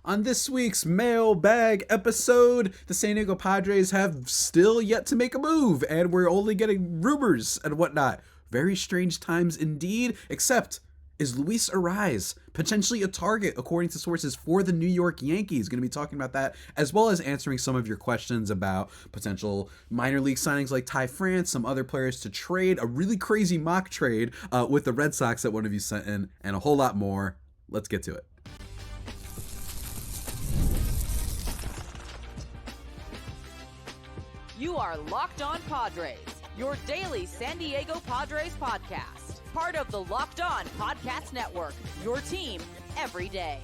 On this week's Mailbag episode, the San Diego Padres have still yet to make a move, and we're only getting rumors and whatnot. Very strange times indeed, except is Luis Arraez potentially a target, according to sources, for the New York Yankees? Going to be talking about that, as well as answering some of your questions about potential minor league signings like Ty France, some other players to trade, a really crazy mock trade with the Red Sox that one of you sent in, and a whole lot more. Let's get to it. You are Locked On Padres, your daily San Diego Padres podcast. Part of the Locked On Podcast Network, your team every day.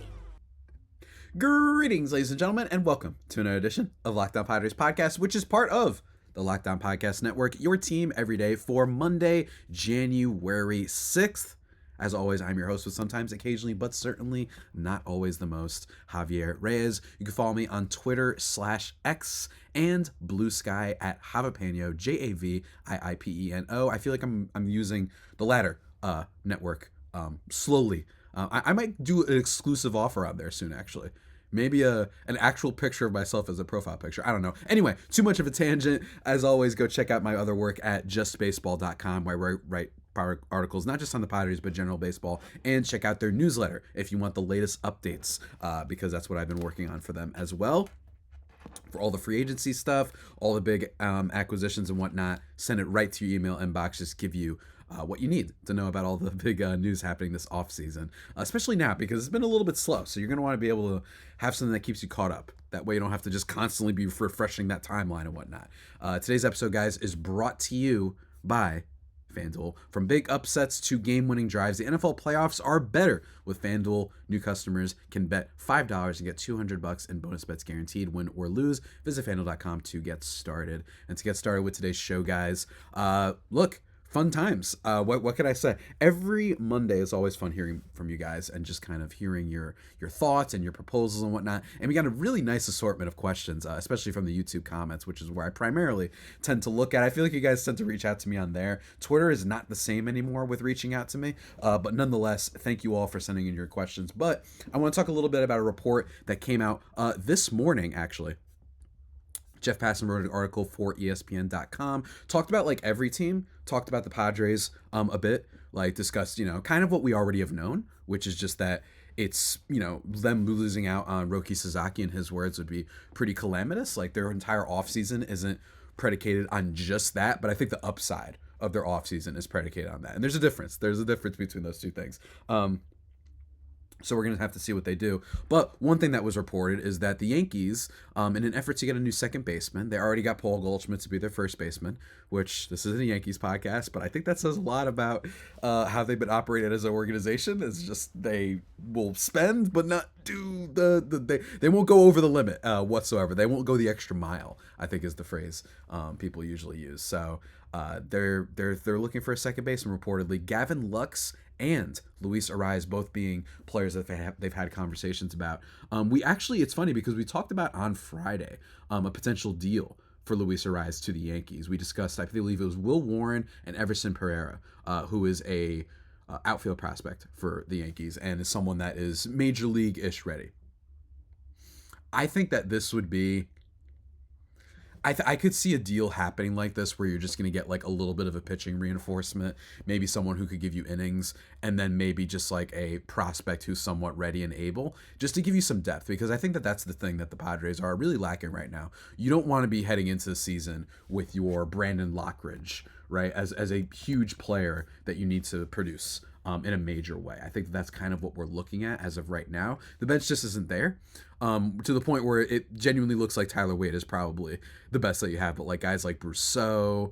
Greetings, ladies and gentlemen, and welcome to another edition of Locked On Padres podcast, which is part of the Locked On Podcast Network, your team every day for Monday, January 6th. As always, I'm your host with sometimes, occasionally, but certainly not always the most, Javier Reyes. You can follow me on Twitter /X and Blue Sky at Javipeno, Javiipeno. I feel like I'm using the latter network slowly. I might do an exclusive offer on there soon, actually. Maybe an actual picture of myself as a profile picture. I don't know. Anyway, too much of a tangent. As always, go check out my other work at justbaseball.com, where I write articles not just on the Padres but general baseball, and check out their newsletter if you want the latest updates, because that's what I've been working on for them as well. For all the free agency stuff, all the big acquisitions and whatnot, send it right to your email inbox. Just give you what you need to know about all the big news happening this offseason, especially now because it's been a little bit slow. So you're going to want to be able to have something that keeps you caught up. That way you don't have to just constantly be refreshing that timeline and whatnot. Today's episode, guys, is brought to you by FanDuel. From big upsets to game-winning drives, the NFL playoffs are better with FanDuel. New customers can bet $5 and get $200 in bonus bets guaranteed, win or lose. Visit FanDuel.com to get started. And to get started with today's show, guys, look, fun times. What can I say? Every Monday is always fun hearing from you guys and just kind of hearing your thoughts and your proposals and whatnot. And we got a really nice assortment of questions, especially from the YouTube comments, which is where I primarily tend to look at. I feel like you guys tend to reach out to me on there. Twitter is not the same anymore with reaching out to me, but nonetheless, thank you all for sending in your questions. But I want to talk a little bit about a report that came out this morning, actually. Jeff Passan wrote an article for ESPN.com, talked about like every team, talked about the Padres a bit, like discussed, kind of what we already have known, which is just that it's, them losing out on Roki Sasaki, in his words, would be pretty calamitous. Like their entire offseason isn't predicated on just that, but I think the upside of their offseason is predicated on that. And there's a difference. There's a difference between those two things. So we're going to have to see what they do. But one thing that was reported is that the Yankees, in an effort to get a new second baseman, they already got Paul Goldschmidt to be their first baseman, which this isn't a Yankees podcast, but I think that says a lot about how they've been operated as an organization. It's just they will spend, but not do they won't go over the limit whatsoever. They won't go the extra mile, I think is the phrase people usually use. So they're looking for a second baseman reportedly. Gavin Lux and Luis Arraez both being players that they've had conversations about. It's funny because we talked about on Friday a potential deal for Luis Arraez to the Yankees. We discussed, I believe it was Will Warren and Everson Pereira, who is a outfield prospect for the Yankees and is someone that is major league-ish ready. I think that this would be... I could see a deal happening like this where you're just going to get like a little bit of a pitching reinforcement, maybe someone who could give you innings, and then maybe just like a prospect who's somewhat ready and able, just to give you some depth, because I think that that's the thing that the Padres are really lacking right now. You don't want to be heading into the season with your Brandon Lockridge, right, as a huge player that you need to produce in a major way. I think that's kind of what we're looking at as of right now. The bench just isn't there, to the point where it genuinely looks like Tyler Wade is probably the best that you have. But like guys like Brousseau,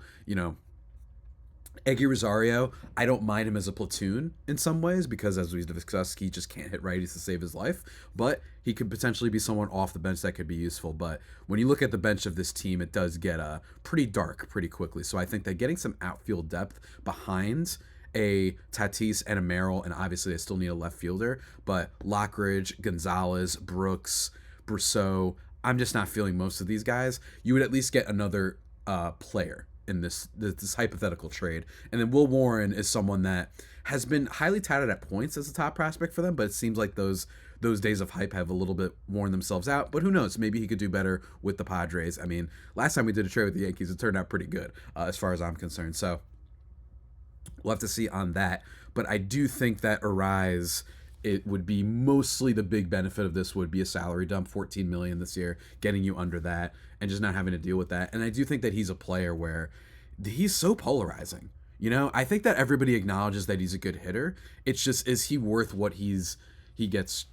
Eggy Rosario, I don't mind him as a platoon in some ways because, as we've discussed, he just can't hit righties to save his life. But he could potentially be someone off the bench that could be useful. But when you look at the bench of this team, it does get pretty dark pretty quickly. So I think that getting some outfield depth behind a Tatis and a Merrill, and obviously they still need a left fielder, but Lockridge, Gonzalez, Brooks, Brousseau, I'm just not feeling most of these guys. You would at least get another player in this hypothetical trade. And then Will Warren is someone that has been highly touted at points as a top prospect for them, but it seems like those those days of hype have a little bit worn themselves out, but who knows? Maybe he could do better with the Padres. I mean, last time we did a trade with the Yankees, it turned out pretty good as far as I'm concerned. So we'll have to see on that. But I do think that Arraez, it would be mostly the big benefit of this would be a salary dump, $14 million this year, getting you under that and just not having to deal with that. And I do think that he's a player where he's so polarizing. You know, I think that everybody acknowledges that he's a good hitter. It's just, is he worth what he gets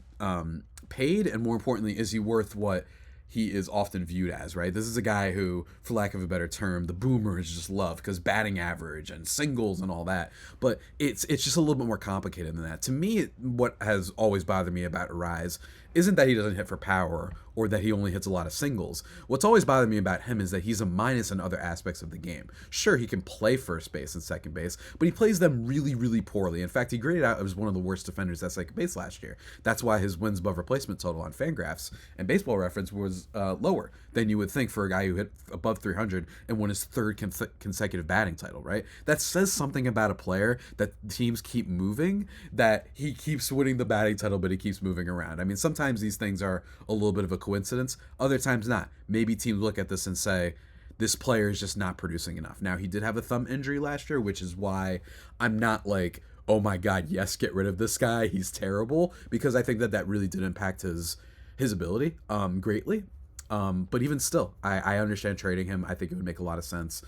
paid? And more importantly, is he worth what he is often viewed as, right? This is a guy who, for lack of a better term, the boomers just love because batting average and singles and all that. But it's just a little bit more complicated than that. To me, what has always bothered me about Arraez isn't that he doesn't hit for power or that he only hits a lot of singles. What's always bothered me about him is that he's a minus in other aspects of the game. Sure, he can play first base and second base, but he plays them really, really poorly. In fact, he graded out as one of the worst defenders at second base last year. That's why his wins above replacement total on Fangraphs and Baseball Reference was lower than you would think for a guy who hit above 300 and won his third consecutive batting title, right? That says something about a player that teams keep moving, that he keeps winning the batting title, but he keeps moving around. I mean, sometimes these things are a little bit of a coincidence, other times not. Maybe teams look at this and say, this player is just not producing enough. Now, he did have a thumb injury last year, which is why I'm not like, oh my God, yes, get rid of this guy, he's terrible, because I think that really did impact his ability greatly. But even still, I understand trading him. I think it would make a lot of sense.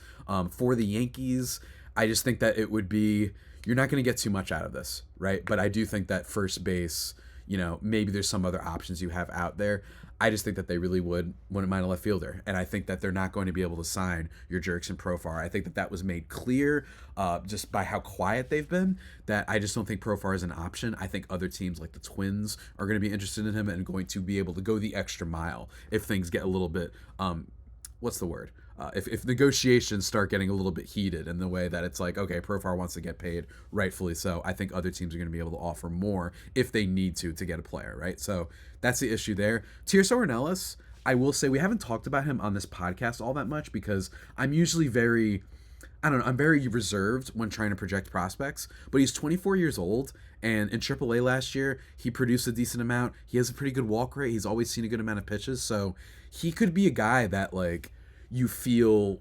For the Yankees, I just think that it would be, you're not going to get too much out of this, right? But I do think that first base, you know, maybe there's some other options you have out there. I just think that they really wouldn't mind a left fielder. And I think that they're not going to be able to sign your Jurickson Profar. I think that was made clear just by how quiet they've been, that I just don't think Profar is an option. I think other teams like the Twins are going to be interested in him and going to be able to go the extra mile if things get a little bit, what's the word? If negotiations start getting a little bit heated in the way that it's like, okay, Profar wants to get paid, rightfully so, I think other teams are going to be able to offer more if they need to get a player, right? So that's the issue there. Tirso Ornelas, I will say we haven't talked about him on this podcast all that much because I'm usually I'm very reserved when trying to project prospects, but he's 24 years old, and in AAA last year, he produced a decent amount. He has a pretty good walk rate. He's always seen a good amount of pitches, so he could be a guy that, like, you feel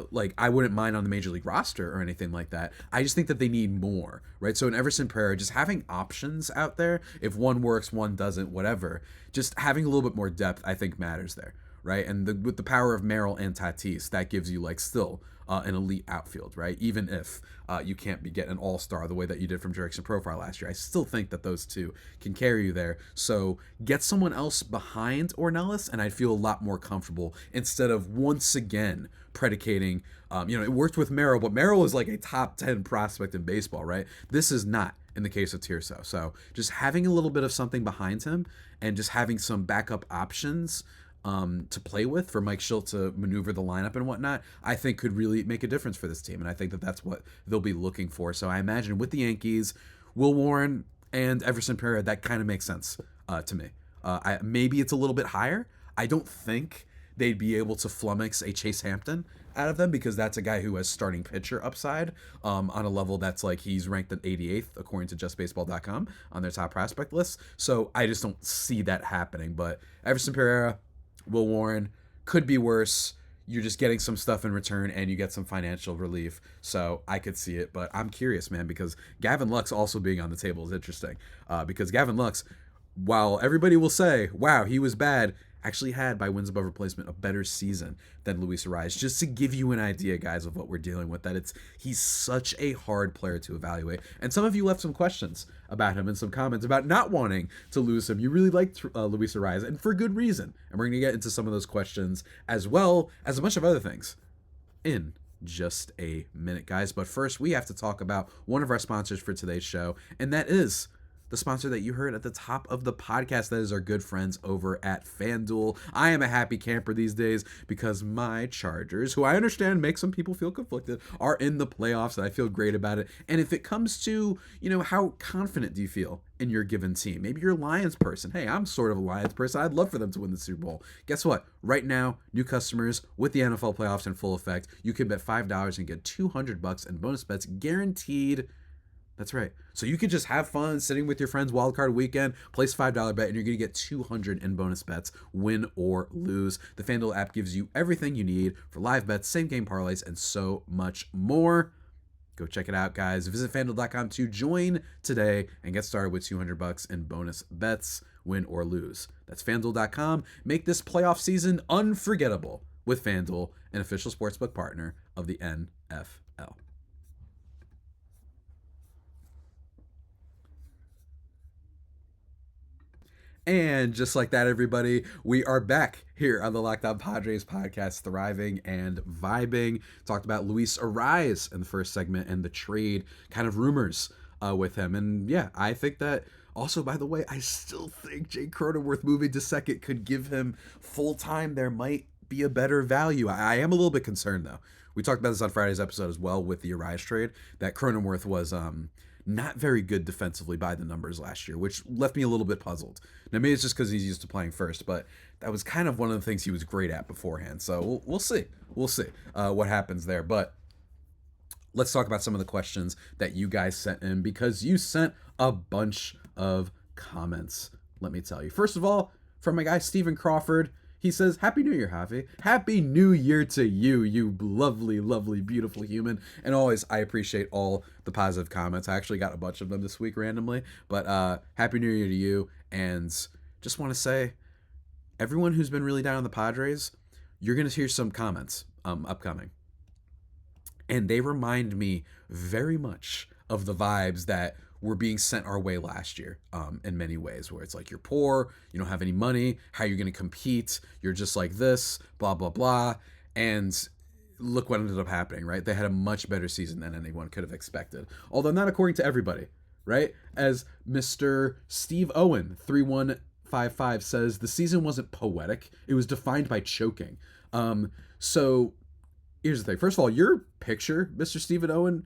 like I wouldn't mind on the major league roster or anything like that. I just think that they need more, right? So in Everson Pereira, just having options out there, if one works, one doesn't, whatever, just having a little bit more depth, I think matters there, right? And with the power of Merrill and Tatis, that gives you like still an elite outfield, right? Even if you can't be getting an all-star the way that you did from Jurickson Profar last year, I still think that those two can carry you there. So get someone else behind Ornelas, and I'd feel a lot more comfortable instead of once again predicating, it worked with Merrill, but Merrill is like a top 10 prospect in baseball, right? This is not in the case of Tirso. So just having a little bit of something behind him and just having some backup options to play with for Mike Schilt to maneuver the lineup and whatnot, I think could really make a difference for this team. And I think that that's what they'll be looking for. So I imagine with the Yankees, Will Warren and Everson Pereira, that kind of makes sense to me. Maybe it's a little bit higher. I don't think they'd be able to flummox a Chase Hampton out of them because that's a guy who has starting pitcher upside on a level that's like he's ranked at 88th according to justbaseball.com on their top prospect list. So I just don't see that happening. But Everson Pereira, Will Warren, could be worse. You're just getting some stuff in return and you get some financial relief. So I could see it, but I'm curious, man, because Gavin Lux also being on the table is interesting. Because Gavin Lux, while everybody will say, wow, he was bad, actually had, by wins above replacement, a better season than Luis Arraez. Just to give you an idea, guys, of what we're dealing with, that he's such a hard player to evaluate. And some of you left some questions about him and some comments about not wanting to lose him. You really liked Luis Arraez, and for good reason. And we're going to get into some of those questions as well as a bunch of other things in just a minute, guys. But first, we have to talk about one of our sponsors for today's show, and that is the sponsor that you heard at the top of the podcast. That is our good friends over at FanDuel. I am a happy camper these days because my Chargers, who I understand make some people feel conflicted, are in the playoffs, and I feel great about it. And if it comes to, how confident do you feel in your given team? Maybe you're a Lions person. Hey, I'm sort of a Lions person. I'd love for them to win the Super Bowl. Guess what? Right now, new customers with the NFL playoffs in full effect, you can bet $5 and get $200 in bonus bets guaranteed That's right. So you could just have fun sitting with your friends wildcard weekend, place $5 bet, and you're going to get 200 in bonus bets, win or lose. The FanDuel app gives you everything you need for live bets, same game parlays, and so much more. Go check it out, guys. Visit FanDuel.com to join today and get started with $200 in bonus bets, win or lose. That's FanDuel.com. Make this playoff season unforgettable with FanDuel, an official sportsbook partner of the NFL. And just like that, everybody, we are back here on the Locked On Padres podcast, thriving and vibing. Talked about Luis Arraez in the first segment and the trade kind of rumors with him. And yeah, I think that also, by the way, I still think Jake Cronenworth moving to second could give him full time. There might be a better value. I am a little bit concerned, though. We talked about this on Friday's episode as well with the Arraez trade, that Cronenworth was not very good defensively by the numbers last year, which left me a little bit puzzled. Now, maybe it's just because he's used to playing first, but that was kind of one of the things he was great at beforehand. So we'll see. We'll see what happens there. But let's talk about some of the questions that you guys sent in, because you sent a bunch of comments, let me tell you. First of all, from my guy Stephen Crawford, he says, Happy New Year, Javi. Happy New Year to you, you lovely, lovely, beautiful human. And always, I appreciate all the positive comments. I actually got a bunch of them this week randomly. But Happy New Year to you. And just want to say, everyone who's been really down on the Padres, you're going to hear some comments upcoming. And they remind me very much of the vibes that were being sent our way last year in many ways, where it's like, you're poor, you don't have any money, how are you going to compete, you're just like this, blah, blah, blah. And look what ended up happening, right? They had a much better season than anyone could have expected. Although not according to everybody, right? As Mr. Steve Owen, 3155 says, the season wasn't poetic. It was defined by choking. So here's the thing. First of all, your picture, Mr. Stephen Owen,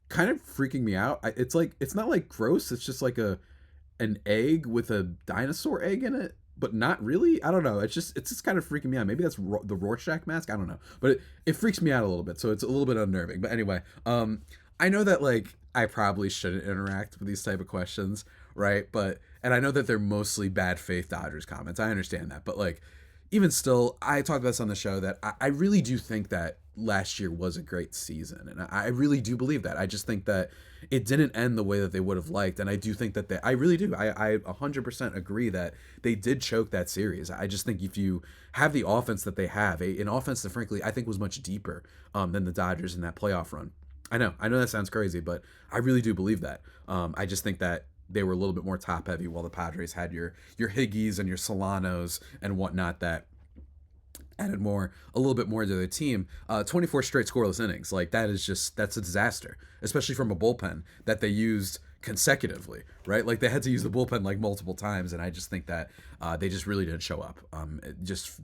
kind of freaking me out. It's like, it's not like gross. It's just like an egg with a dinosaur egg in it, but not really. I don't know. It's just kind of freaking me out. Maybe that's the Rorschach mask. I don't know, but it freaks me out a little bit. So it's a little bit unnerving. But anyway, I know that like I probably shouldn't interact with these type of questions, right? And I know that they're mostly bad faith Dodgers comments. I understand that, but like, even still, I talked about this on the show that I really do think that last year was a great season. And I really do believe that. I just think that it didn't end the way that they would have liked. And I do think that I really do. I 100% agree that they did choke that series. I just think if you have the offense that they have, an offense that frankly I think was much deeper than the Dodgers in that playoff run. I know that sounds crazy, but I really do believe that. I just think that they were a little bit more top heavy, while the Padres had your Higgies and your Solanos and whatnot that added a little bit more to their team. 24 straight scoreless innings, like that's a disaster, especially from a bullpen that they used consecutively, right? Like they had to use the bullpen like multiple times, and I just think that they just really didn't show up.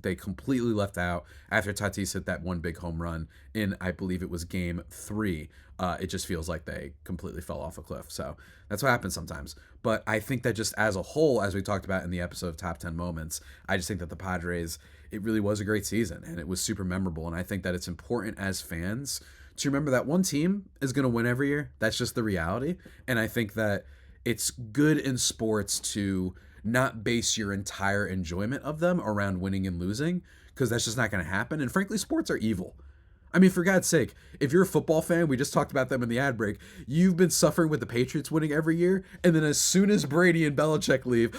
They completely left out after Tatis hit that one big home run in, I believe it was Game 3. It just feels like they completely fell off a cliff. So that's what happens sometimes. But I think that just as a whole, as we talked about in the episode of Top 10 Moments, I just think that the Padres, it really was a great season and it was super memorable. And I think that it's important as fans to remember that one team is going to win every year. That's just the reality. And I think that it's good in sports to not base your entire enjoyment of them around winning and losing, because that's just not going to happen. And frankly, sports are evil. I mean, for God's sake, if you're a football fan, we just talked about them in the ad break, you've been suffering with the Patriots winning every year, and then as soon as Brady and Belichick leave,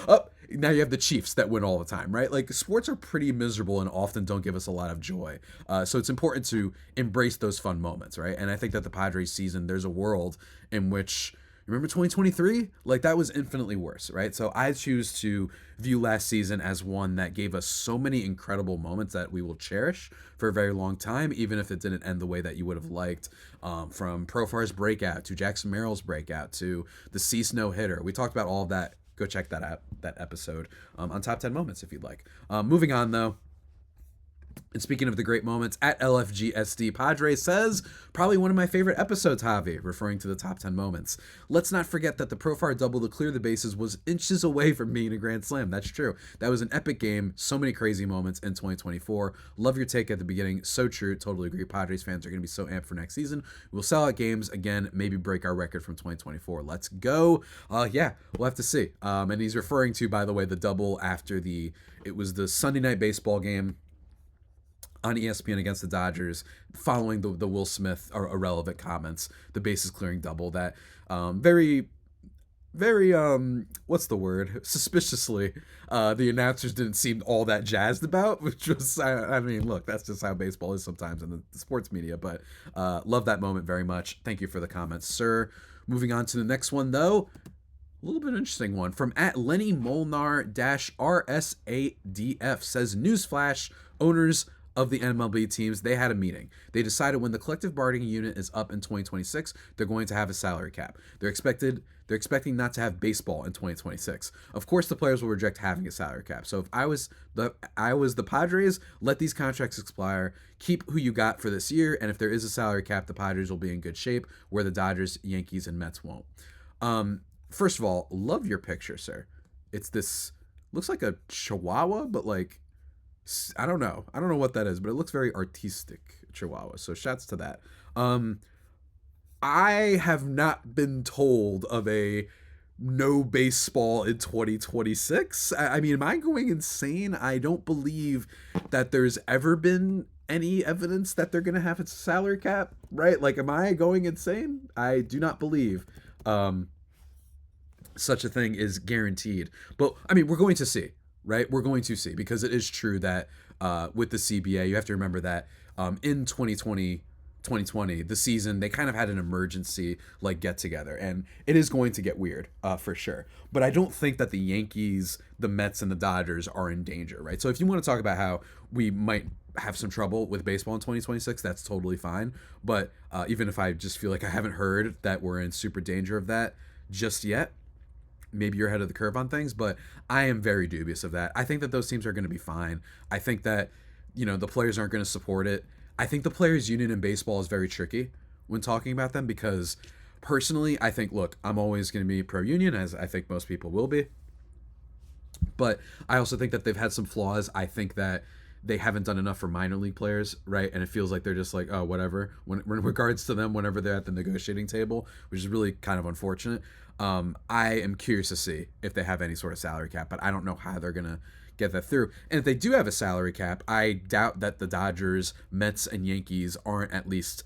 now you have the Chiefs that win all the time, right? Like, sports are pretty miserable and often don't give us a lot of joy. So it's important to embrace those fun moments, right? And I think that the Padres season, there's a world in which, remember 2023? Like, that was infinitely worse, right? So I choose to view last season as one that gave us so many incredible moments that we will cherish for a very long time, even if it didn't end the way that you would have liked. From Profar's breakout to Jackson Merrill's breakout to the Cease no-hitter. We talked about all of that. Go check that out, that episode on Top 10 Moments if you'd like. Moving on, though. And speaking of the great moments, at LFGSD Padres says, probably one of my favorite episodes, Javi, referring to the top 10 moments. Let's not forget that the Profar double to clear the bases was inches away from being a grand slam. That's true. That was an epic game. So many crazy moments in 2024. Love your take at the beginning. So true. Totally agree. Padres fans are going to be so amped for next season. We'll sell out games again, maybe break our record from 2024. Let's go. Yeah, we'll have to see. And he's referring to, by the way, the double after it was the Sunday Night Baseball game on ESPN against the Dodgers, following the Will Smith or irrelevant comments, the bases clearing double that very what's the word? Suspiciously, the announcers didn't seem all that jazzed about, which was, I mean, look, that's just how baseball is sometimes in the sports media, but love that moment very much. Thank you for the comments, sir. Moving on to the next one, though. A little bit interesting one from at Lenny Molnar-RSADF says, newsflash, owners of the MLB teams, they had a meeting. They decided when the collective bargaining unit is up in 2026, they're going to have a salary cap. They're expecting not to have baseball in 2026. Of course, the players will reject having a salary cap. So if I was the Padres, let these contracts expire, keep who you got for this year, and if there is a salary cap, the Padres will be in good shape, where the Dodgers, Yankees, and Mets won't. First of all, love your picture, sir. It's this, looks like a chihuahua, but like, I don't know what that is, but it looks very artistic, chihuahua. So shouts to that. I have not been told of a no baseball in 2026. I mean, am I going insane? I don't believe that there's ever been any evidence that they're going to have a salary cap, right? Like, am I going insane? I do not believe such a thing is guaranteed. But, I mean, we're going to see. Right? We're going to see, because it is true that with the CBA, you have to remember that in 2020, the season, they kind of had an emergency like get together, and it is going to get weird for sure. But I don't think that the Yankees, the Mets, and the Dodgers are in danger, right? So if you want to talk about how we might have some trouble with baseball in 2026, that's totally fine. But even if I just feel like I haven't heard that we're in super danger of that just yet, maybe you're ahead of the curve on things, but I am very dubious of that. I think that those teams are going to be fine. I think that, the players aren't going to support it. I think the players' union in baseball is very tricky when talking about them, because personally, I think, look, I'm always going to be pro-union, as I think most people will be. But I also think that they've had some flaws. I think that they haven't done enough for minor league players, right? And it feels like they're just like, oh, whatever, when in regards to them, whenever they're at the negotiating table, which is really kind of unfortunate. I am curious to see if they have any sort of salary cap, but I don't know how they're going to get that through. And if they do have a salary cap, I doubt that the Dodgers, Mets, and Yankees aren't at least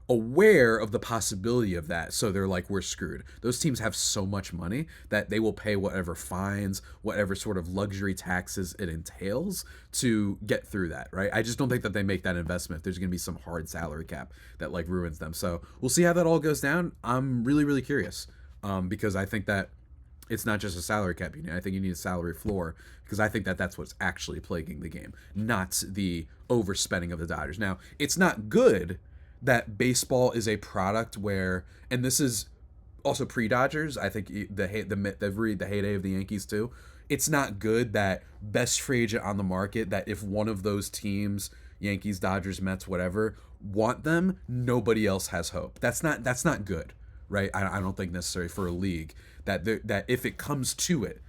aware of the possibility of that. So they're like, we're screwed. Those teams have so much money that they will pay whatever fines, whatever sort of luxury taxes it entails to get through that, right? I just don't think that they make that investment. There's going to be some hard salary cap that like ruins them. So we'll see how that all goes down. I'm really, really curious. Because I think that it's not just a salary cap unit. I think you need a salary floor, because I think that that's what's actually plaguing the game, not the overspending of the Dodgers. Now, it's not good that baseball is a product where, and this is also pre-Dodgers, I think the heyday of the Yankees too, it's not good that best free agent on the market, that if one of those teams, Yankees, Dodgers, Mets, whatever, want them, nobody else has hope. That's not good. Right, I don't think necessarily for a league that if it comes to it,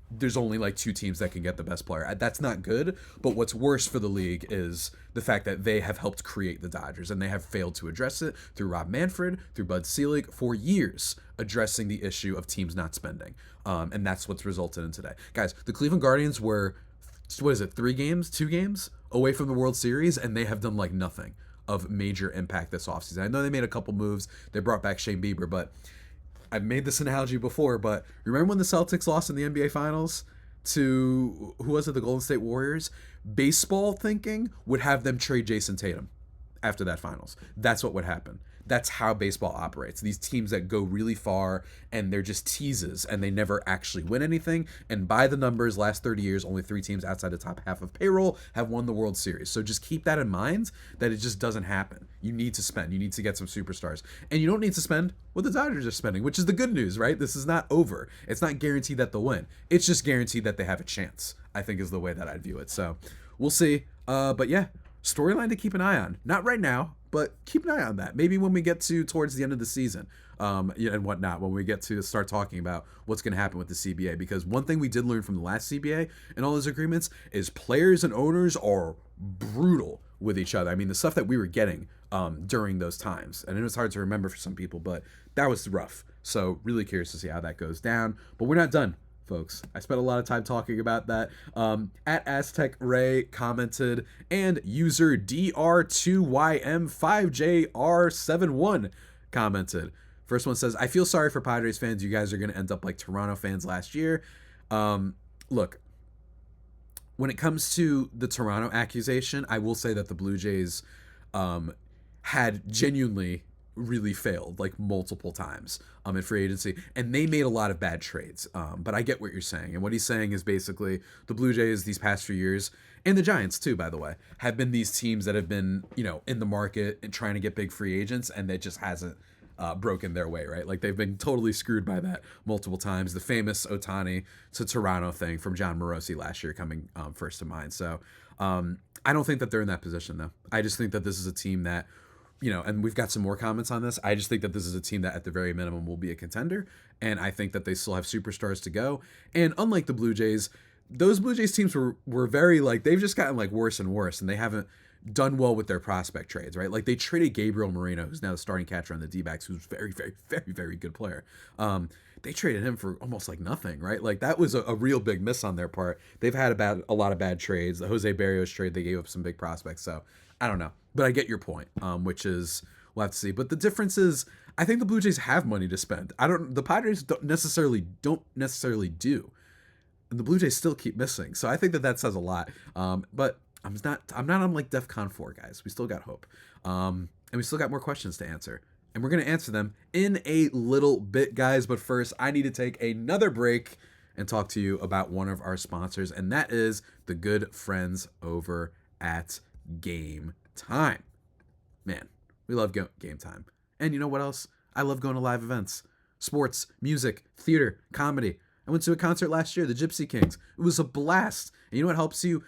there's only like two teams that can get the best player. That's not good. But what's worse for the league is the fact that they have helped create the Dodgers, and they have failed to address it through Rob Manfred, through Bud Selig for years, addressing the issue of teams not spending. And that's what's resulted in today. Guys, the Cleveland Guardians were, 2 games away from the World Series, and they have done like nothing of major impact this offseason. I know they made a couple moves. They brought back Shane Bieber, but I've made this analogy before, but remember when the Celtics lost in the NBA Finals to, who was it, the Golden State Warriors? Baseball thinking would have them trade Jason Tatum after that finals. That's what would happen. That's how baseball operates. These teams that go really far and they're just teases and they never actually win anything. And by the numbers, last 30 years, only 3 teams outside the top half of payroll have won the World Series. So just keep that in mind, that it just doesn't happen. You need to spend. You need to get some superstars. And you don't need to spend what the Dodgers are spending, which is the good news, right? This is not over. It's not guaranteed that they'll win. It's just guaranteed that they have a chance, I think is the way that I'd view it. So we'll see. But yeah. storyline to keep an eye on. Not right now, but keep an eye on that. Maybe when we get to towards the end of the season, and whatnot, when we get to start talking about what's going to happen with the CBA. Because one thing we did learn from the last CBA and all those agreements is players and owners are brutal with each other. I mean, the stuff that we were getting during those times, and it was hard to remember for some people, but that was rough. So really curious to see how that goes down. But we're not done, folks. I spent a lot of time talking about that. At Aztec Ray commented, and user DR2YM5JR71 commented. First one says, I feel sorry for Padres fans. You guys are going to end up like Toronto fans last year. Look, when it comes to the Toronto accusation, I will say that the Blue Jays had genuinely really failed like multiple times in free agency, and they made a lot of bad trades. But I get what you're saying, and what he's saying is basically the Blue Jays these past few years, and the Giants too, by the way, have been these teams that have been, you know, in the market and trying to get big free agents, and that just hasn't broken their way, right? Like they've been totally screwed by that multiple times. The famous Ohtani to Toronto thing from John Morosi last year coming first to mind. So I don't think that they're in that position though. I just think that this is a team that, you know, and we've got some more comments on this. I just think that this is a team that at the very minimum will be a contender. And I think that they still have superstars to go. And unlike the Blue Jays, those Blue Jays teams were very like, they've just gotten like worse and worse, and they haven't done well with their prospect trades, right? Like they traded Gabriel Moreno, who's now the starting catcher on the D-backs, who's very, very, very, very good player. They traded him for almost like nothing, right? Like that was a real big miss on their part. They've had a lot of bad trades. The Jose Barrios trade, they gave up some big prospects. So I don't know, but I get your point, which is we'll have to see. But the difference is, I think the Blue Jays have money to spend. The Padres don't necessarily do, and the Blue Jays still keep missing. So I think that says a lot. But I'm not on like DEFCON 4, guys. We still got hope. And we still got more questions to answer. And we're going to answer them in a little bit, guys. But first, I need to take another break and talk to you about one of our sponsors, and that is the good friends over at Gametime. Man, we love Gametime. And you know what else? I love going to live events. Sports, music, theater, comedy. I went to a concert last year, the Gypsy Kings. It was a blast. And you know what helps you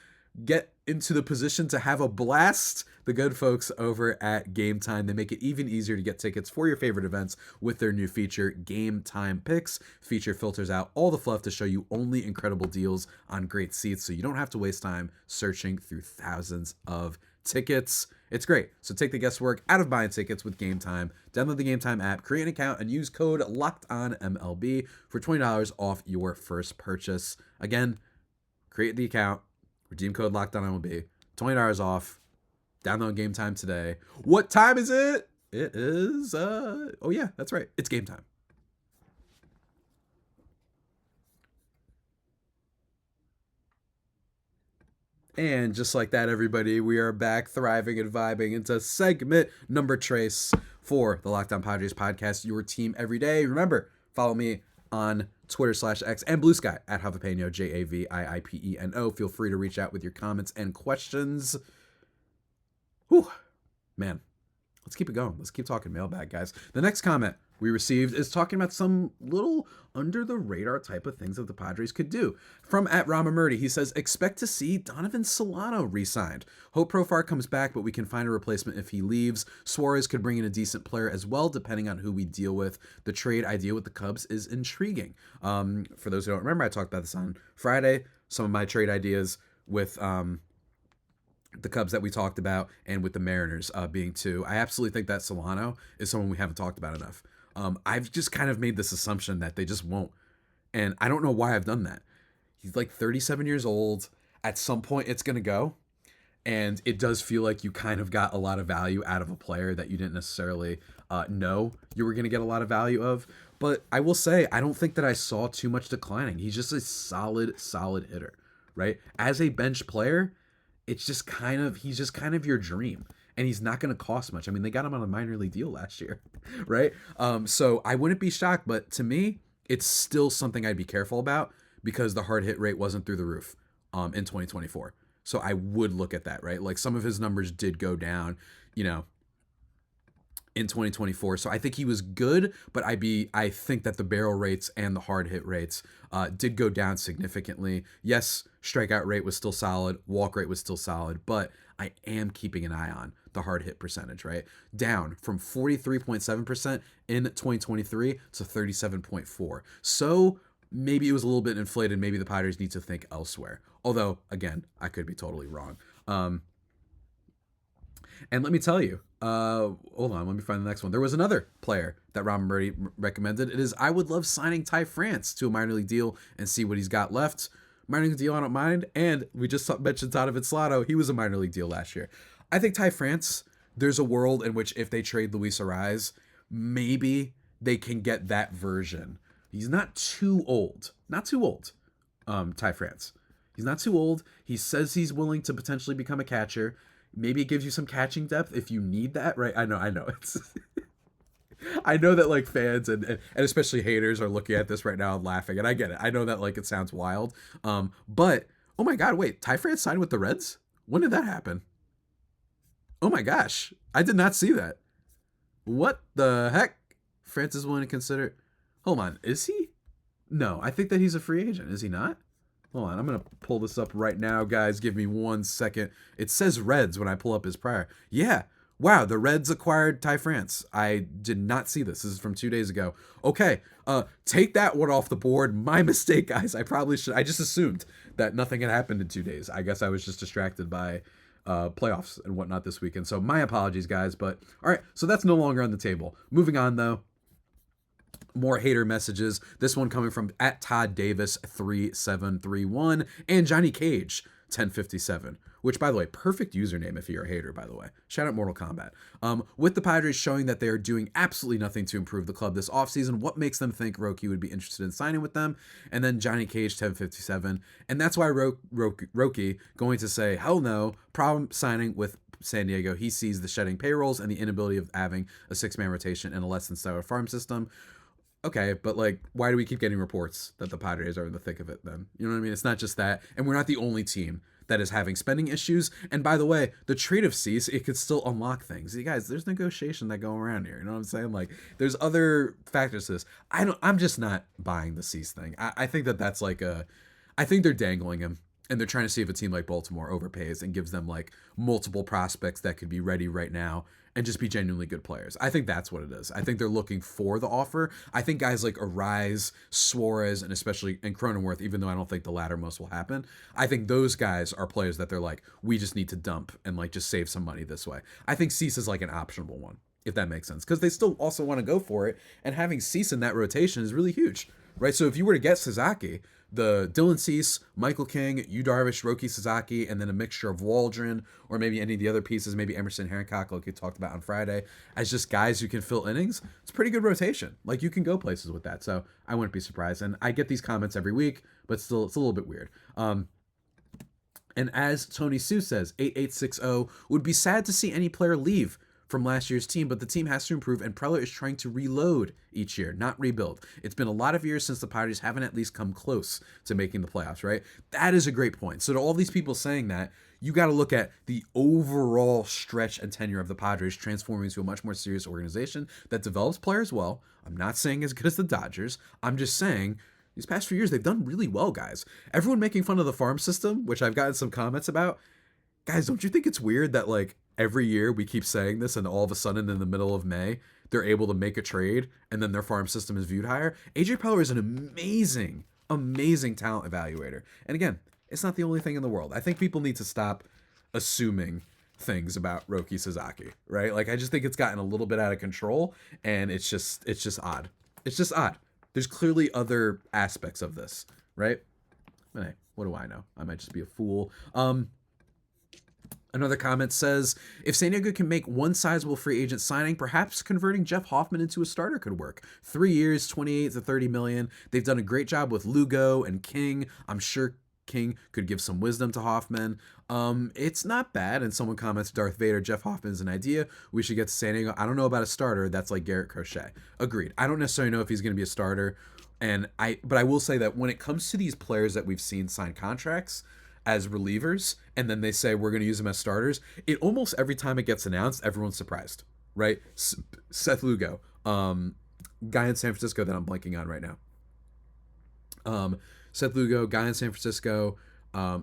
get into the position to have a blast? The good folks over at Gametime. They make it even easier to get tickets for your favorite events with their new feature, Gametime Picks. Feature filters out all the fluff to show you only incredible deals on great seats, so you don't have to waste time searching through thousands of tickets. It's great. So take the guesswork out of buying tickets with Gametime. Download the Gametime app, create an account, and use code LOCKEDONMLB for $20 off your first purchase. Again, create the account, redeem code LOCKEDONMLB, $20 off. Download Gametime today. What time is it? It is, oh yeah, that's right. It's Gametime. And just like that, everybody, we are back thriving and vibing into segment number trace for the Locked On Padres podcast, your team every day. Remember, follow me on Twitter/X and Blue Sky at Javipeno, JAVIIPENO. Feel free to reach out with your comments and questions. Whew, man, let's keep it going. Let's keep talking mailbag, guys. The next comment we received is talking about some little under the radar type of things that the Padres could do. From at Ramamurti, he says, expect to see Donovan Solano re-signed. Hope Profar comes back, but we can find a replacement if he leaves. Suarez could bring in a decent player as well, depending on who we deal with. The trade idea with the Cubs is intriguing. For those who don't remember, I talked about this on Friday. Some of my trade ideas with the Cubs that we talked about, and with the Mariners being two. I absolutely think that Solano is someone we haven't talked about enough. I've just kind of made this assumption that they just won't. And I don't know why I've done that. He's like 37 years old. At some point, it's going to go. And it does feel like you kind of got a lot of value out of a player that you didn't necessarily know you were going to get a lot of value of. But I will say, I don't think that I saw too much declining. He's just a solid hitter, right? As a bench player, he's just kind of your dream. And he's not going to cost much. I mean, they got him on a minor league deal last year, right? So I wouldn't be shocked, but to me, it's still something I'd be careful about because the hard hit rate wasn't through the roof in 2024. So I would look at that, right? Like some of his numbers did go down, you know, in 2024. So I think he was good, but I think that the barrel rates and the hard hit rates did go down significantly. Yes, strikeout rate was still solid, walk rate was still solid, but I am keeping an eye on the hard hit percentage, right? Down from 43.7% in 2023 to 37.4. So maybe it was a little bit inflated. Maybe the Padres need to think elsewhere. Although, again, I could be totally wrong. And let me tell you, hold on, let me find the next one. There was another player that Robin Murray recommended. It is, I would love signing Ty France to a minor league deal and see what he's got left. Minor league deal, I don't mind. And we just mentioned Donovan Solano. He was a minor league deal last year. I think Ty France, there's a world in which if they trade Luis Arraez, maybe they can get that version. He's not too old. Not too old, Ty France. He's not too old. He says he's willing to potentially become a catcher. Maybe it gives you some catching depth if you need that, right? I know. It's I know that like fans and especially haters are looking at this right now and laughing, and I get it. I know that like it sounds wild. But oh my God, wait, Ty France signed with the Reds? When did that happen? Oh my gosh, I did not see that. What the heck? France is willing to consider. Hold on, is he? No, I think that he's a free agent. Is he not? Hold on, I'm going to pull this up right now, guys. Give me 1 second. It says Reds when I pull up his prior. Yeah. Wow, the Reds acquired Ty France. I did not see this. This is from 2 days ago. Okay, take that one off the board. My mistake, guys. I probably should. I just assumed that nothing had happened in 2 days. I guess I was just distracted by playoffs and whatnot this weekend. So my apologies, guys. But all right, so that's no longer on the table. Moving on, though. More hater messages. This one coming from @ToddDavis3731 and Johnny Cage 1057, which, by the way, perfect username if you're a hater, by the way. Shout out Mortal Kombat. With the Padres showing that they are doing absolutely nothing to improve the club this offseason, what makes them think Roki would be interested in signing with them? And then Johnny Cage 1057. And that's why Roki going to say, hell no, problem signing with San Diego. He sees the shedding payrolls and the inability of having a 6-man rotation and a less than stellar farm system. Okay, but like, why do we keep getting reports that the Padres are in the thick of it then? You know what I mean? It's not just that. And we're not the only team that is having spending issues. And by the way, the trade of Cease, it could still unlock things. You guys, there's negotiation that go around here. You know what I'm saying? Like, there's other factors to this. I'm just not buying the Cease thing. I think that's like I think they're dangling him. And they're trying to see if a team like Baltimore overpays and gives them like multiple prospects that could be ready right now and just be genuinely good players. I think that's what it is. I think they're looking for the offer. I think guys like Arraez, Suarez, and especially Cronenworth, even though I don't think the latter most will happen, I think those guys are players that they're like, we just need to dump and like just save some money this way. I think Cease is like an optional one, if that makes sense, because they still also want to go for it. And having Cease in that rotation is really huge, right? So if you were to get Sasaki, the Dylan Cease, Michael King, Yu Darvish, Roki Sasaki, and then a mixture of Waldron or maybe any of the other pieces, maybe Emerson Hancock, like we talked about on Friday, as just guys who can fill innings, it's a pretty good rotation. Like, you can go places with that, so I wouldn't be surprised. And I get these comments every week, but still, it's a little bit weird. And as Tony Sue says, 8860, would be sad to see any player leave from last year's team, but the team has to improve, and Preller is trying to reload each year, not rebuild. It's been a lot of years since the Padres haven't at least come close to making the playoffs, right? That is a great point. So to all these people saying that, you got to look at the overall stretch and tenure of the Padres transforming into a much more serious organization that develops players well. I'm not saying as good as the Dodgers. I'm just saying these past few years, they've done really well, guys. Everyone making fun of the farm system, which I've gotten some comments about. Guys, don't you think it's weird that like every year we keep saying this and all of a sudden in the middle of May, they're able to make a trade and then their farm system is viewed higher? AJ Preller is an amazing, amazing talent evaluator. And again, it's not the only thing in the world. I think people need to stop assuming things about Roki Sasaki, right? Like, I just think it's gotten a little bit out of control, and it's just odd. It's just odd. There's clearly other aspects of this, right? But hey, what do I know? I might just be a fool. Another comment says, if San Diego can make one sizable free agent signing, perhaps converting Jeff Hoffman into a starter could work. 3 years, 28 to 30 million. They've done a great job with Lugo and King. I'm sure King could give some wisdom to Hoffman. It's not bad. And someone comments, Darth Vader, Jeff Hoffman is an idea. We should get to San Diego. I don't know about a starter. That's like Garrett Crochet. Agreed. I don't necessarily know if he's going to be a starter. But I will say that when it comes to these players that we've seen sign contracts as relievers, and then they say we're going to use them as starters, it almost every time it gets announced, everyone's surprised, right? Seth Lugo, guy in San Francisco that I'm blanking on right now. Seth Lugo, guy in San Francisco,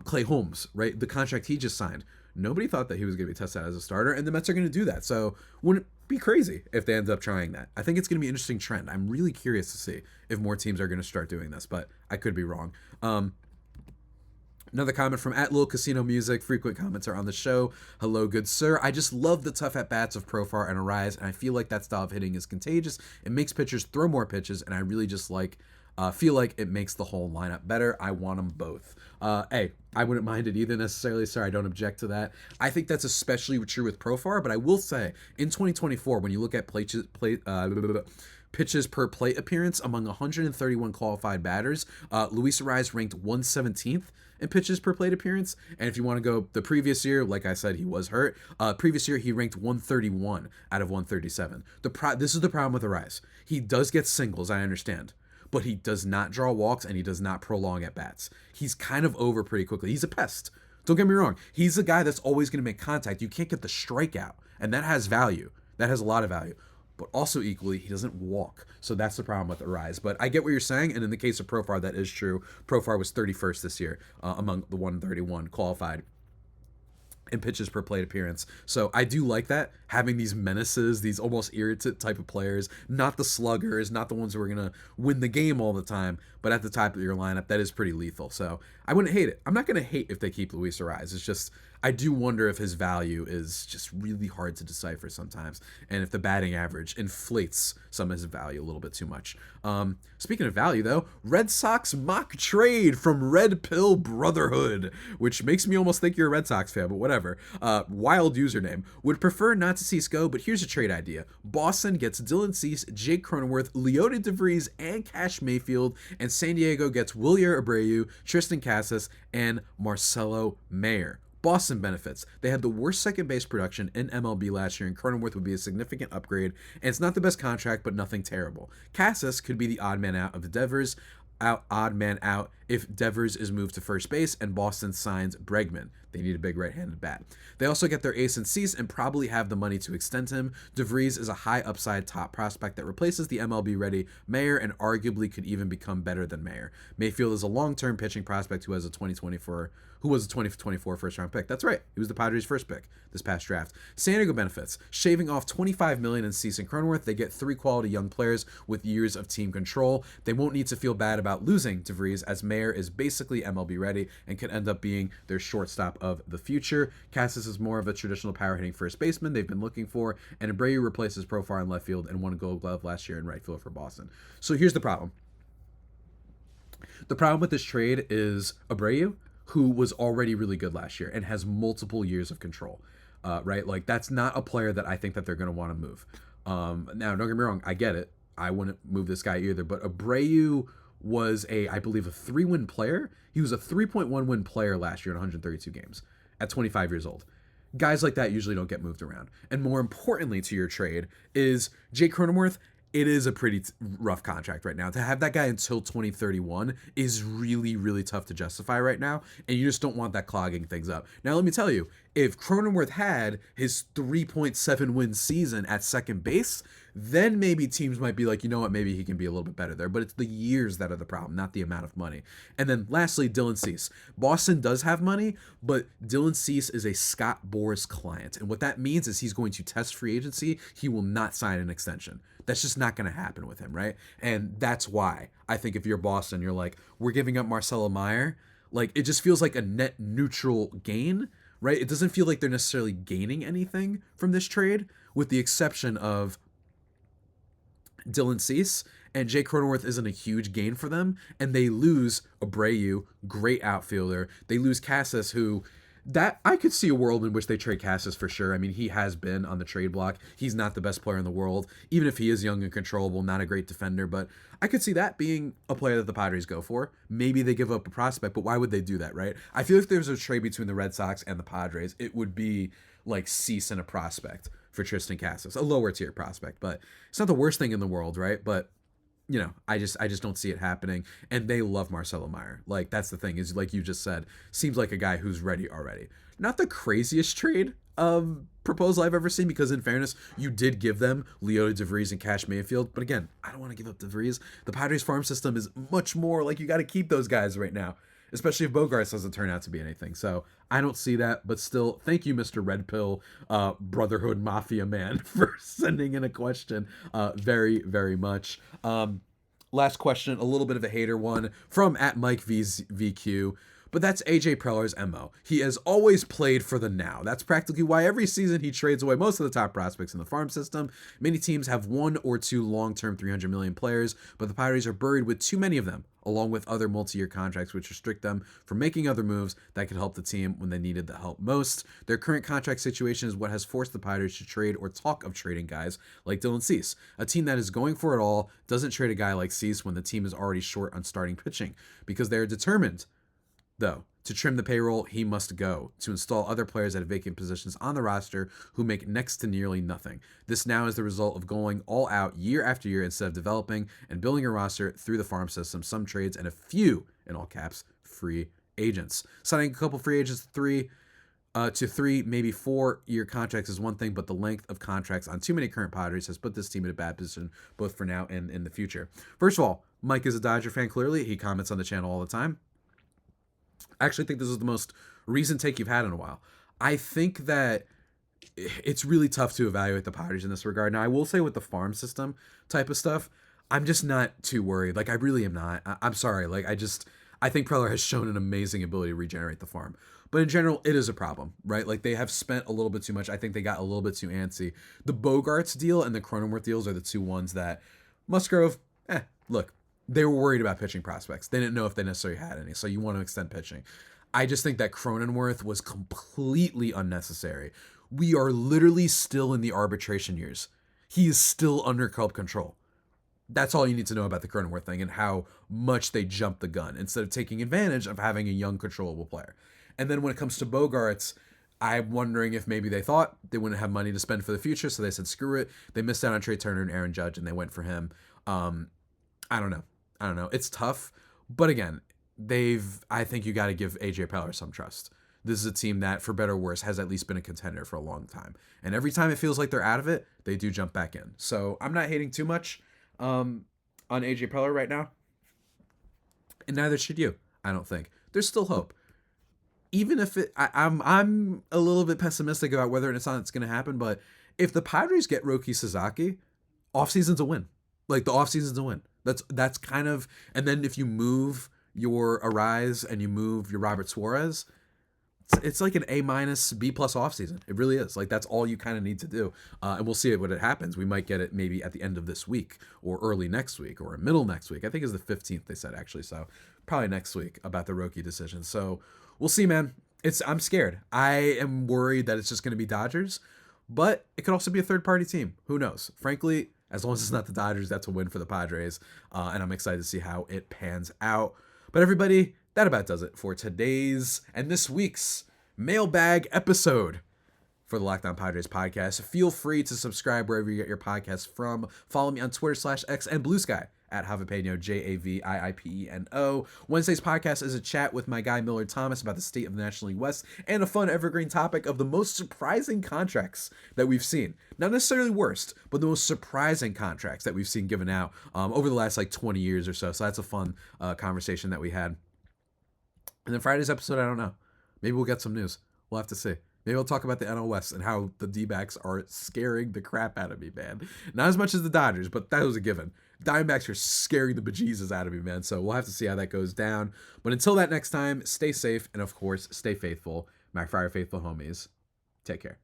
Clay Holmes, right? The contract he just signed. Nobody thought that he was going to be tested as a starter, and the Mets are going to do that. So wouldn't it be crazy if they end up trying that? I think it's going to be an interesting trend. I'm really curious to see if more teams are going to start doing this, but I could be wrong. Another comment from @LilCasinoMusic. Frequent comments are on the show. Hello, good sir. I just love the tough at-bats of Profar and Arraez, and I feel like that style of hitting is contagious. It makes pitchers throw more pitches, and I really just feel like it makes the whole lineup better. I want them both. Hey, I wouldn't mind it either necessarily, sir. I don't object to that. I think that's especially true with Profar, but I will say in 2024, when you look at pitches per plate appearance among 131 qualified batters, Luis Arraez ranked 117th in pitches per plate appearance. And if you want to go the previous year, like I said, he was hurt. Previous year, he ranked 131 out of 137. This is the problem with Arraez. He does get singles, I understand, but he does not draw walks and he does not prolong at bats. He's kind of over pretty quickly. He's a pest. Don't get me wrong. He's a guy that's always going to make contact. You can't get the strikeout, and that has value. That has a lot of value. But also equally, he doesn't walk. So that's the problem with Arraez. But I get what you're saying, and in the case of Profar, that is true. Profar was 31st this year among the 131 qualified in pitches per plate appearance. So I do like that, having these menaces, these almost irritant type of players, not the sluggers, not the ones who are going to win the game all the time, but at the top of your lineup, that is pretty lethal. So I wouldn't hate it. I'm not going to hate if they keep Luis Arraez. It's just, I do wonder if his value is just really hard to decipher sometimes, and if the batting average inflates some of his value a little bit too much. Speaking of value, though, Red Sox mock trade from Red Pill Brotherhood, which makes me almost think you're a Red Sox fan, but whatever. Wild username. Would prefer not to Cease go, but here's a trade idea. Boston gets Dylan Cease, Jake Cronenworth, Leody DeVries, and Cash Mayfield, and San Diego gets Wilyer Abreu, Tristan Casas, and Marcelo Mayer. Boston benefits. They had the worst second base production in MLB last year, and Cronenworth would be a significant upgrade, and it's not the best contract, but nothing terrible. Casas could be the odd man out of the Devers, odd man out if Devers is moved to first base and Boston signs Bregman. They need a big right-handed bat. They also get their ace in Cease and probably have the money to extend him. DeVries is a high upside top prospect that replaces the MLB-ready Mayer and arguably could even become better than Mayer. Mayfield is a long-term pitching prospect who was a 2024 first-round pick. That's right. He was the Padres' first pick this past draft. San Diego benefits. Shaving off $25 million in Cease and Cronenworth, they get 3 quality young players with years of team control. They won't need to feel bad about losing DeVries, as Mayer is basically MLB ready and could end up being their shortstop of the future. Casas is more of a traditional power-hitting first baseman they've been looking for, and Abreu replaces Profar in left field and won a Gold Glove last year in right field for Boston. So here's the problem. The problem with this trade is Abreu, who was already really good last year and has multiple years of control, right? Like, that's not a player that I think that they're going to want to move. Now, don't get me wrong, I get it. I wouldn't move this guy either, but Abreu was I believe a 3-win player. He was a 3.1 win player last year in 132 games at 25 years old. Guys like that usually don't get moved around. And more importantly to your trade is Jake Cronenworth. It is a pretty rough contract right now. To have that guy until 2031 is really, really tough to justify right now, and you just don't want that clogging things up. Now, let me tell you, if Cronenworth had his 3.7 win season at second base, then maybe teams might be like, you know what, maybe he can be a little bit better there. But it's the years that are the problem, not the amount of money. And then lastly, Dylan Cease. Boston does have money, but Dylan Cease is a Scott Boras client. And what that means is he's going to test free agency. He will not sign an extension. That's just not going to happen with him, right? And that's why I think if you're Boston, you're like, we're giving up Marcelo Mayer. Like, it just feels like a net neutral gain, right? It doesn't feel like they're necessarily gaining anything from this trade, with the exception of Dylan Cease, and Jake Cronenworth isn't a huge gain for them, and they lose Abreu, great outfielder. They lose Casas, who, that I could see a world in which they trade Casas for sure. I mean, he has been on the trade block. He's not the best player in the world, even if he is young and controllable, not a great defender, but I could see that being a player that the Padres go for. Maybe they give up a prospect, but why would they do that, right? I feel like if there's a trade between the Red Sox and the Padres, it would be like Cease and a prospect for Tristan Casas, a lower tier prospect, but it's not the worst thing in the world, right? But you know, I just don't see it happening. And they love Marcelo Mayer. Like, that's the thing, is like you just said, seems like a guy who's ready already. Not the craziest trade, proposal I've ever seen, because in fairness, you did give them Leota DeVries and Cash Mayfield. But again, I don't want to give up DeVries. The Padres farm system is much more like you got to keep those guys right now, especially if Bogaerts doesn't turn out to be anything. So I don't see that. But still, thank you, Mr. Red Pill Brotherhood Mafia man, for sending in a question very, very much. Last question, a little bit of a hater one from @MikeVQ. But that's AJ Preller's MO. He has always played for the now. That's practically why every season he trades away most of the top prospects in the farm system. Many teams have 1 or 2 long-term $300 million players, but the Padres are buried with too many of them, along with other multi-year contracts which restrict them from making other moves that could help the team when they needed the help most. Their current contract situation is what has forced the Padres to trade or talk of trading guys like Dylan Cease. A team that is going for it all doesn't trade a guy like Cease when the team is already short on starting pitching, because they are determined, though, to trim the payroll. He must go to install other players at vacant positions on the roster who make next to nearly nothing. This now is the result of going all out year after year instead of developing and building a roster through the farm system, some trades, and a few, in all caps, free agents. Signing a couple free agents to 3, maybe 4-year contracts is one thing, but the length of contracts on too many current Padres has put this team in a bad position, both for now and in the future. First of all, Mike is a Dodger fan, clearly. He comments on the channel all the time. I actually think this is the most recent take you've had in a while. I think that it's really tough to evaluate the Padres in this regard. Now, I will say with the farm system type of stuff, I'm just not too worried. Like, I really am not. I'm sorry. Like, I think Preller has shown an amazing ability to regenerate the farm. But in general, it is a problem, right? Like, they have spent a little bit too much. I think they got a little bit too antsy. The Bogaerts deal and the Cronenworth deals are the two ones that Musgrove, look, they were worried about pitching prospects. They didn't know if they necessarily had any, so you want to extend pitching. I just think that Cronenworth was completely unnecessary. We are literally still in the arbitration years. He is still under club control. That's all you need to know about the Cronenworth thing and how much they jumped the gun instead of taking advantage of having a young, controllable player. And then when it comes to Bogaerts, I'm wondering if maybe they thought they wouldn't have money to spend for the future, so they said, screw it. They missed out on Trey Turner and Aaron Judge, and they went for him. I don't know. It's tough. But again, I think you got to give AJ Preller some trust. This is a team that, for better or worse, has at least been a contender for a long time. And every time it feels like they're out of it, they do jump back in. So I'm not hating too much on AJ Preller right now. And neither should you, I don't think. There's still hope. Even if I'm a little bit pessimistic about whether it's going to happen, but if the Padres get Roki Sasaki, offseason's a win. Like, the offseason's a win. That's kind of, and then if you move your Arraez and you move your Robert Suarez, it's like an A-, B+ offseason. It really is. Like, that's all you kind of need to do. And we'll see it when it happens. We might get it maybe at the end of this week or early next week or middle next week. I think it's the 15th, they said, actually. So probably next week about the Roki decision. So we'll see, man. I'm scared. I am worried that it's just going to be Dodgers, but it could also be a third-party team. Who knows? Frankly, as long as it's not the Dodgers, that's a win for the Padres. And I'm excited to see how it pans out. But everybody, that about does it for today's and this week's Mailbag episode for the Locked On Padres podcast. Feel free to subscribe wherever you get your podcasts from. Follow me on Twitter/X and Blue Sky at Javipeno, JAVIIPENO. Wednesday's podcast is a chat with my guy Millard Thomas about the state of the National League West and a fun evergreen topic of the most surprising contracts that we've seen. Not necessarily worst, but the most surprising contracts that we've seen given out over the last 20 years or so. So that's a fun conversation that we had. And then Friday's episode, I don't know. Maybe we'll get some news. We'll have to see. Maybe I'll talk about the NL West and how the D-backs are scaring the crap out of me, man. Not as much as the Dodgers, but that was a given. Diamondbacks are scaring the bejesus out of me, man. So we'll have to see how that goes down. But until that next time, stay safe and, of course, stay faithful. My Friar Faithful homies, take care.